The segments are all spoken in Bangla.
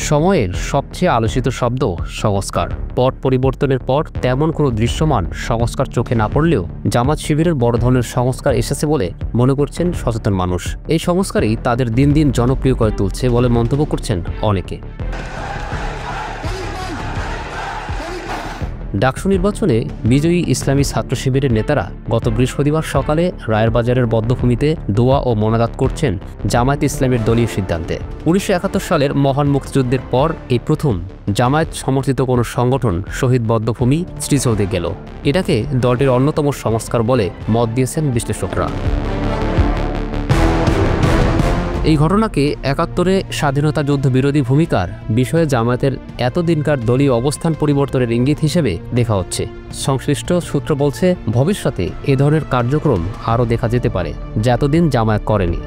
সময়ের সবচেয়ে আলোচিত শব্দ সংস্কার। পট পরিবর্তনের পর তেমন কোনো দৃশ্যমান সংস্কার চোখে না পড়লেও জামাত শিবিরের বড় ধরনের সংস্কার এসেছে বলে মনে করছেন সচেতন মানুষ। এই সংস্কারই তাদের দিন দিন জনপ্রিয় করে তুলছে বলে মন্তব্য করছেন অনেকে। ডাকসু নির্বাচনে বিজয়ী ইসলামী ছাত্র শিবিরের নেতারা গত বৃহস্পতিবার সকালে রায়েরবাজারের বধ্যভূমিতে দোয়া ও মোনাজাত করছেন জামায়াত ইসলামের দলীয় সিদ্ধান্তে। ১৯৭১ সালের মহান মুক্তিযুদ্ধের পর এই প্রথম জামায়াত সমর্থিত কোনো সংগঠন শহীদ বধ্যভূমি স্মৃতিসৌধে গেল। এটাকে দলটির অন্যতম সংস্কার বলে মত দিয়েছেন বিশ্লেষকরা। এই ঘটনাকে ৭১-এ স্বাধীনতা যুদ্ধ বিরোধী ভূমিকার বিষয়ে জামায়াতের এতদিনকার দলীয় অবস্থান পরিবর্তনের ইঙ্গিত হিসেবে দেখা হচ্ছে। সংশ্লিষ্ট সূত্র বলছে, ভবিষ্যতে এ ধরনের কার্যক্রম আরও দেখা যেতে পারে, যা এতদিন জামায়াত করেনি।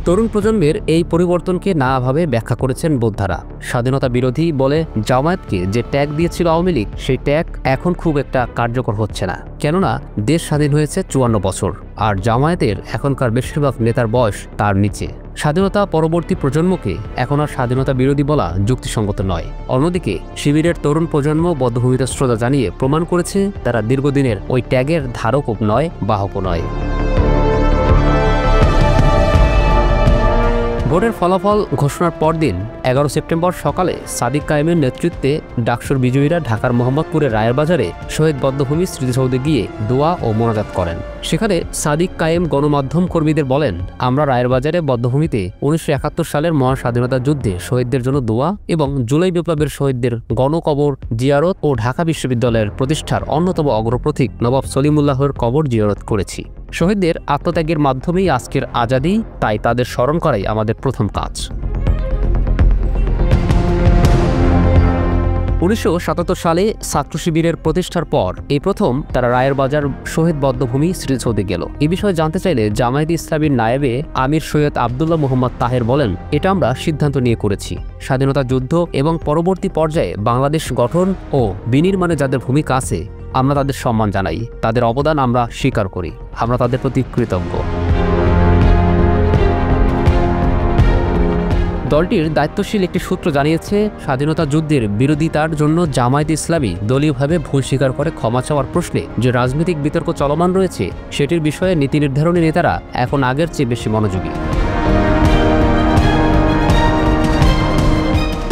তরুণ প্রজন্মের এই পরিবর্তনকে নানাভাবে ব্যাখ্যা করেছেন বোদ্ধারা। স্বাধীনতা বিরোধী বলে জামায়াতকে যে ট্যাগ দিয়েছিল আওয়ামী লীগ, সেই ট্যাগ এখন খুব একটা কার্যকর হচ্ছে না, কেননা দেশ স্বাধীন হয়েছে ৫৪ বছর, আর জামায়াতের এখনকার বেশিরভাগ নেতার বয়স তার নিচে। স্বাধীনতা পরবর্তী প্রজন্মকে এখন আর স্বাধীনতা বিরোধী বলা যুক্তিসঙ্গত নয়। অন্যদিকে শিবিরের তরুণ প্রজন্ম বদ্ধভূমিতে শ্রদ্ধা জানিয়ে প্রমাণ করেছে তারা দীর্ঘদিনের ওই ট্যাগের ধারকও নয়, বাহকও নয়। ভোটের ফলাফল ঘোষণার পরদিন ১১ সেপ্টেম্বর সকালে সাদিক কায়েমের নেতৃত্বে ডাকসুর বিজয়ীরা ঢাকার মোহাম্মদপুরের রায়েরবাজারে শহীদ বধ্যভূমি স্মৃতিসৌধে গিয়ে দোয়া ও মোনাজাত করেন। সেখানে সাদিক কায়েম গণমাধ্যম কর্মীদের বলেন, আমরা রায়েরবাজারে বধ্যভূমিতে ১৯৭১ সালের মহান স্বাধীনতা যুদ্ধে শহীদদের জন্য দোয়া এবং জুলাই বিপ্লবের শহীদদের গণকবর জিয়ারত ও ঢাকা বিশ্ববিদ্যালয়ের প্রতিষ্ঠার অন্যতম অগ্রপ্রতীক নবাব সলিমুল্লাহর কবর জিয়ারত করেছি। শহীদদের আত্মত্যাগের মাধ্যমেই আজকের আজাদী, তাই তাদের স্মরণ করাই আমাদের প্রথম কাজ। ১৯৭৭ সালে ছাত্র শিবিরের প্রতিষ্ঠার পর এই প্রথম তারা রায়েরবাজার শহীদ বধ্যভূমি স্মৃতিসৌধে গেল। এ বিষয়ে জানতে চাইলে জামায়াত ইসলামীর নায়েবে আমির সৈয়দ আবদুল্লাহ মোহাম্মদ তাহের বলেন, এটা আমরা সিদ্ধান্ত নিয়ে করেছি। স্বাধীনতা যুদ্ধ এবং পরবর্তী পর্যায়ে বাংলাদেশ গঠন ও বিনির্মাণে যাদের ভূমিকা আছে, আমরা তাদের সম্মান জানাই, তাদের অবদান আমরা স্বীকার করি, আমরা তাদের প্রতি কৃতজ্ঞ। দলটির দায়িত্বশীল একটি সূত্র জানিয়েছে, স্বাধীনতা যুদ্ধের বিরোধিতার জন্য জামায়াত ইসলামী দলীয়ভাবে ভুল স্বীকার করে ক্ষমা চাওয়ার প্রশ্নে যে রাজনৈতিক বিতর্ক চলমান রয়েছে, সেটির বিষয়ে নীতি নির্ধারণী নেতারা এখন আগের চেয়ে বেশি মনোযোগী।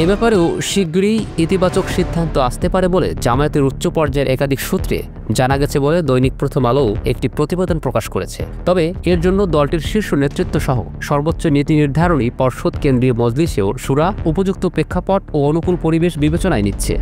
এ ব্যাপারেও শীঘ্রই ইতিবাচক সিদ্ধান্ত আসতে পারে বলে জামায়াতের উচ্চ পর্যায়ের একাধিক সূত্রে জানা গেছে বলে দৈনিক প্রথম আলো একটি প্রতিবেদন প্রকাশ করেছে। তবে এর জন্য দলটির শীর্ষ নেতৃত্ব সহ সর্বোচ্চ নীতি নির্ধারণী পর্ষদ কেন্দ্রীয় মজলিসেও শুরা উপযুক্ত প্রেক্ষাপট ও অনুকূল পরিবেশ বিবেচনায় নিচ্ছে।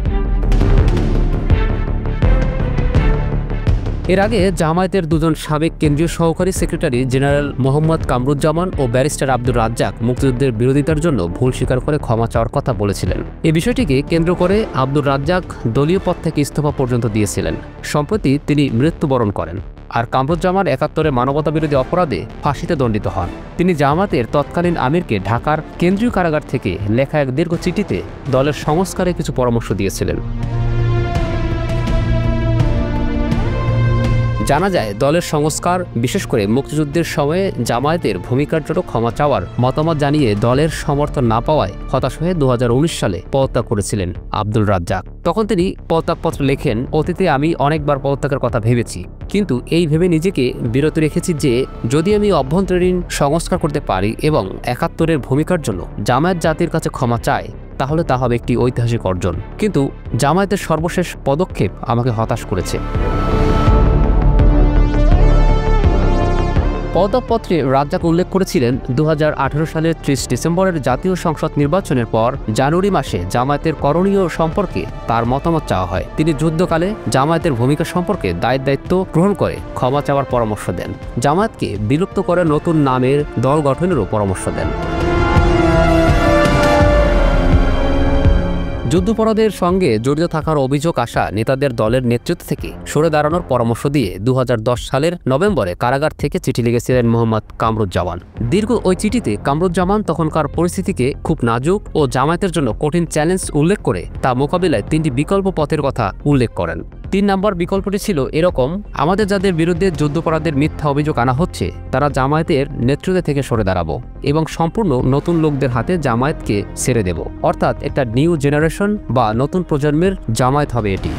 এর আগে জামায়াতের দুজন সাবেক কেন্দ্রীয় সহকারী সেক্রেটারি জেনারেল মোহাম্মদ কামরুজ্জামান ও ব্যারিস্টার আব্দুর রাজ্জাক মুক্তিযুদ্ধের বিরোধিতার জন্য ভুল স্বীকার করে ক্ষমা চাওয়ার কথা বলেছিলেন। এই বিষয়টিকে কেন্দ্র করে আব্দুর রাজ্জাক দলীয় পদ থেকে ইস্তফা পর্যন্ত দিয়েছিলেন। সম্প্রতি তিনি মৃত্যুবরণ করেন, আর কামরুজ্জামান ৭১-এ মানবতাবিরোধী অপরাধে ফাঁসিতে দণ্ডিত হন। তিনি জামায়াতের তৎকালীন আমিরকে ঢাকার কেন্দ্রীয় কারাগার থেকে লেখা এক দীর্ঘ চিঠিতে দলের সংস্কারে কিছু পরামর্শ দিয়েছিলেন। জানা যায়, দলের সংস্কার, বিশেষ করে মুক্তিযুদ্ধের সময়ে জামায়াতের ভূমিকার জন্য ক্ষমা চাওয়ার মতামত জানিয়ে দলের সমর্থন না পাওয়ায় হতাশ হয়ে ২০১৯ সালে পদত্যাগ করেছিলেন আব্দুল রাজ্জাক। তখন তিনি পদত্যাগপত্র লেখেন, অতীতে আমি অনেকবার পদত্যাগের কথা ভেবেছি, কিন্তু এই ভেবে নিজেকে বিরত রেখেছি যে যদি আমি অভ্যন্তরীণ সংস্কার করতে পারি এবং ৭১-এর ভূমিকার জন্য জামায়াত জাতির কাছে ক্ষমা চায়, তাহলে তা হবে একটি ঐতিহাসিক অর্জন। কিন্তু জামায়াতের সর্বশেষ পদক্ষেপ আমাকে হতাশ করেছে। পদত্যাগপত্রে রাজ্জাক উল্লেখ করেছিলেন, ২০১৮ সালের ৩০ ডিসেম্বরের জাতীয় সংসদ নির্বাচনের পর জানুয়ারি মাসে জামায়াতের করণীয় সম্পর্কে তার মতামত চাওয়া হয়। তিনি যুদ্ধকালে জামায়াতের ভূমিকা সম্পর্কে দায়িত্ব গ্রহণ করে ক্ষমা চাওয়ার পরামর্শ দেন। জামায়াতকে বিলুপ্ত করে নতুন নামের দল গঠনেরও পরামর্শ দেন। যুদ্ধাপরাধের সঙ্গে জড়িত থাকার অভিযোগ আসা নেতাদের দলের নেতৃত্ব থেকে সরে দাঁড়ানোর পরামর্শ দিয়ে ২০১০ সালের নভেম্বরে কারাগার থেকে চিঠি লিখেছিলেন মোহাম্মদ কামরুজ্জামান। দীর্ঘ ওই চিঠিতে কামরুজ্জামান তখনকার পরিস্থিতিকে খুব নাজুক ও জামায়াতের জন্য কঠিন চ্যালেঞ্জ উল্লেখ করে তা মোকাবিলায় ৩টি বিকল্প পথের কথা উল্লেখ করেন। 3 নম্বর বিকল্পটি ছিল এরকম, আমাদের যাদের বিরুদ্ধে যুদ্ধাপরাধের মিথ্যা অভিযোগ আনা হচ্ছে তারা জামায়াতের নেতৃত্ব থেকে সরে দাঁড়াবো এবং সম্পূর্ণ নতুন লোকদের হাতে জামায়াতকে ছেড়ে দেব। অর্থাৎ একটা নিউ জেনারেশন বা নতুন প্রজন্মের জামায়াত হবে এটি।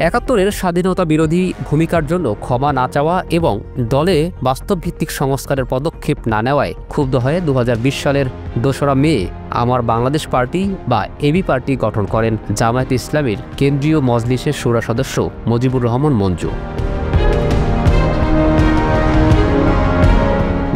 ৭১-এর স্বাধীনতা বিরোধী ভূমিকার জন্য ক্ষমা না চাওয়া এবং দলে বাস্তবভিত্তিক সংস্কারের পদক্ষেপ না নেওয়ায় ক্ষুব্ধ হয়ে ২০২০ সালের ২রা মে আমার বাংলাদেশ পার্টি বা এবি পার্টি গঠন করেন জামায়াতে ইসলামীর কেন্দ্রীয় মজলিসের শুরা সদস্য মুজিবুর রহমান মঞ্জু।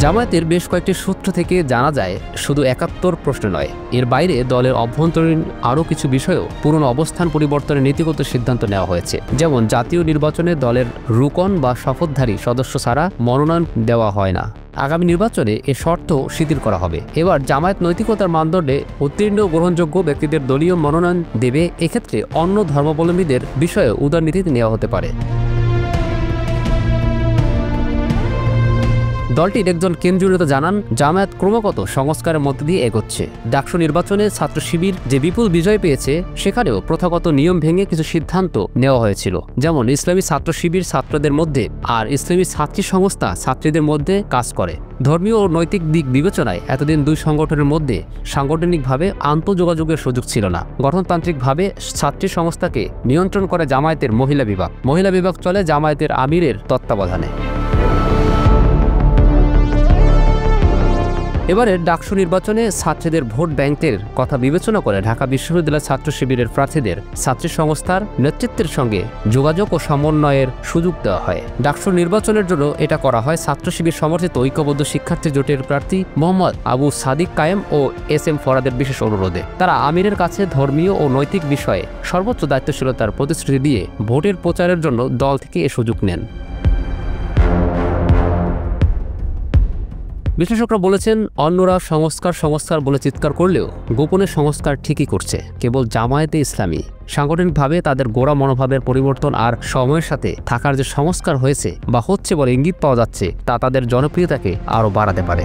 জামায়াতের বেশ কয়েকটি সূত্র থেকে জানা যায় শুধু ৭১ প্রশ্ন নয়, এর বাইরে দলের অভ্যন্তরীণ আরও কিছু বিষয়েও পুরনো অবস্থান পরিবর্তনের নীতিগত সিদ্ধান্ত নেওয়া হয়েছে। যেমন জাতীয় নির্বাচনে দলের রুকন বা শপথধারী সদস্য ছাড়া মনোনয়ন দেওয়া হয় না। আগামী নির্বাচনে এ শর্ত শিথিল করা হবে। এবার জামায়াত নৈতিকতার মানদণ্ডে উত্তীর্ণ গ্রহণযোগ্য ব্যক্তিদের দলীয় মনোনয়ন দেবে। এক্ষেত্রে অন্য ধর্মাবলম্বীদের বিষয়ে উদারনীতি নেওয়া হতে পারে। দলটির একজন কেন্দ্রীয় নেতা জানান, জামায়াত ক্রমাগত সংস্কারের মধ্য দিয়ে এগোচ্ছে। ডাকসু নির্বাচনে ছাত্র শিবির যে বিপুল বিজয় পেয়েছে সেখানেও প্রথাগত নিয়ম ভেঙে কিছু সিদ্ধান্ত নেওয়া হয়েছিল। যেমন ইসলামী ছাত্র শিবির ছাত্রদের মধ্যে আর ইসলামী ছাত্রী সংস্থা ছাত্রীদের মধ্যে কাজ করে। ধর্মীয় ও নৈতিক দিক বিবেচনায় এতদিন দুই সংগঠনের মধ্যে সাংগঠনিকভাবে আন্তঃযোগাযোগের সুযোগ ছিল না। গঠনতান্ত্রিকভাবে ছাত্রী সংস্থাকে নিয়ন্ত্রণ করে জামায়াতের মহিলা বিভাগ। মহিলা বিভাগ চলে জামায়াতের আমিরের তত্ত্বাবধানে। এবারে ডাকসু নির্বাচনে ছাত্রীদের ভোট ব্যাংকের কথা বিবেচনা করে ঢাকা বিশ্ববিদ্যালয় ছাত্র শিবিরের প্রার্থীদের ছাত্রী সংস্থার নেতৃত্বের সঙ্গে যোগাযোগ ও সমন্বয়ের সুযোগ দেওয়া হয়। ডাকসু নির্বাচনের জন্য এটা করা হয় ছাত্র শিবির সমর্থিত ঐক্যবদ্ধ শিক্ষার্থী জোটের প্রার্থী মোহাম্মদ আবু সাদিক কায়েম ও SM ফরাদের বিশেষ অনুরোধে। তারা আমিরের কাছে ধর্মীয় ও নৈতিক বিষয়ে সর্বোচ্চ দায়িত্বশীলতার প্রতিশ্রুতি দিয়ে ভোটের প্রচারের জন্য দল থেকে এ সুযোগ নেন। বিশ্লেষকরা বলেছেন, অন্যরা সংস্কার বলে চিৎকার করলেও গোপনে সংস্কার ঠিকই করছে কেবল জামায়াতে ইসলামী। সাংগঠনিকভাবে তাদের গোড়া মনোভাবের পরিবর্তন আর সময়ের সাথে থাকার যে সংস্কার হয়েছে বা হচ্ছে বলে ইঙ্গিত পাওয়া যাচ্ছে তা তাদের জনপ্রিয়তাকে আরও বাড়াতে পারে।